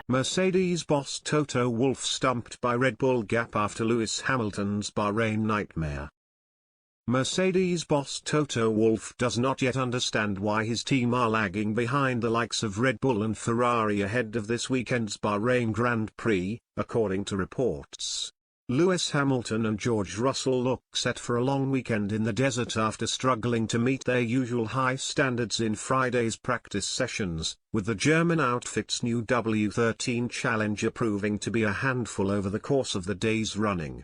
Mercedes boss Toto Wolff stumped by Red Bull gap after Lewis Hamilton's Bahrain nightmare. Mercedes boss Toto Wolff does not yet understand why his team are lagging behind the likes of Red Bull and Ferrari ahead of this weekend's Bahrain Grand Prix, according to reports. Lewis Hamilton and George Russell look set for a long weekend in the desert after struggling to meet their usual high standards in Friday's practice sessions, with the German outfit's new W13 Challenger proving to be a handful over the course of the day's running.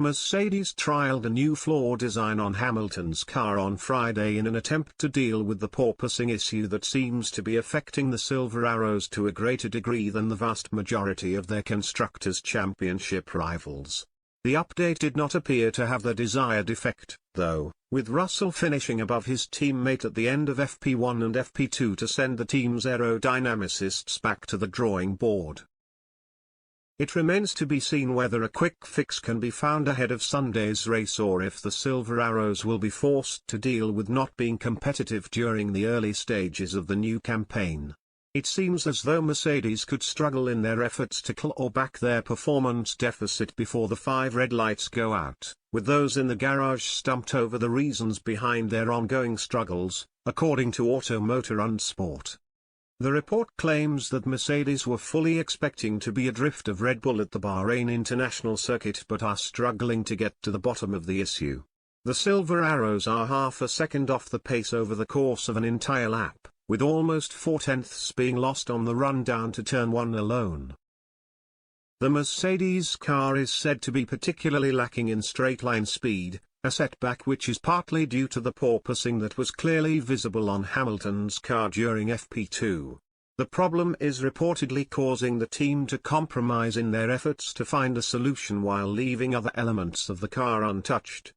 Mercedes trialed a new floor design on Hamilton's car on Friday in an attempt to deal with the porpoising issue that seems to be affecting the Silver Arrows to a greater degree than the vast majority of their Constructors' Championship rivals. The update did not appear to have the desired effect, though, with Russell finishing above his teammate at the end of FP1 and FP2 to send the team's aerodynamicists back to the drawing board. It remains to be seen whether a quick fix can be found ahead of Sunday's race or if the Silver Arrows will be forced to deal with not being competitive during the early stages of the new campaign. It seems as though Mercedes could struggle in their efforts to claw back their performance deficit before the 5 red lights go out, with those in the garage stumped over the reasons behind their ongoing struggles, according to Auto Motor and Sport. The report claims that Mercedes were fully expecting to be adrift of Red Bull at the Bahrain International Circuit but are struggling to get to the bottom of the issue. The Silver Arrows are half a second off the pace over the course of an entire lap, with almost 4/10 being lost on the run down to turn 1 alone. The Mercedes car is said to be particularly lacking in straight-line speed, a setback which is partly due to the porpoising that was clearly visible on Hamilton's car during FP2. The problem is reportedly causing the team to compromise in their efforts to find a solution while leaving other elements of the car untouched.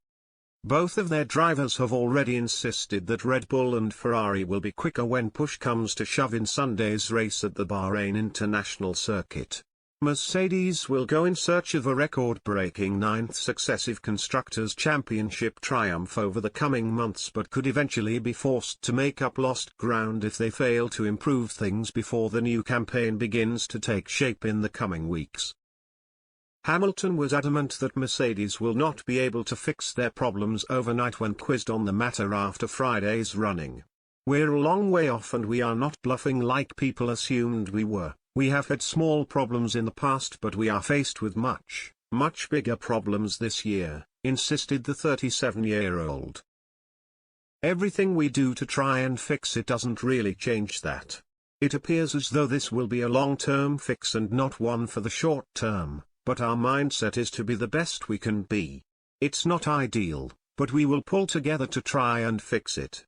Both of their drivers have already insisted that Red Bull and Ferrari will be quicker when push comes to shove in Sunday's race at the Bahrain International Circuit. Mercedes will go in search of a record-breaking 9th successive Constructors' Championship triumph over the coming months but could eventually be forced to make up lost ground if they fail to improve things before the new campaign begins to take shape in the coming weeks. Hamilton was adamant that Mercedes will not be able to fix their problems overnight when quizzed on the matter after Friday's running. "We're a long way off and we are not bluffing like people assumed we were. We have had small problems in the past but we are faced with much bigger problems this year," insisted the 37-year-old. "Everything we do to try and fix it doesn't really change that. It appears as though this will be a long-term fix and not one for the short term, but our mindset is to be the best we can be. It's not ideal, but we will pull together to try and fix it."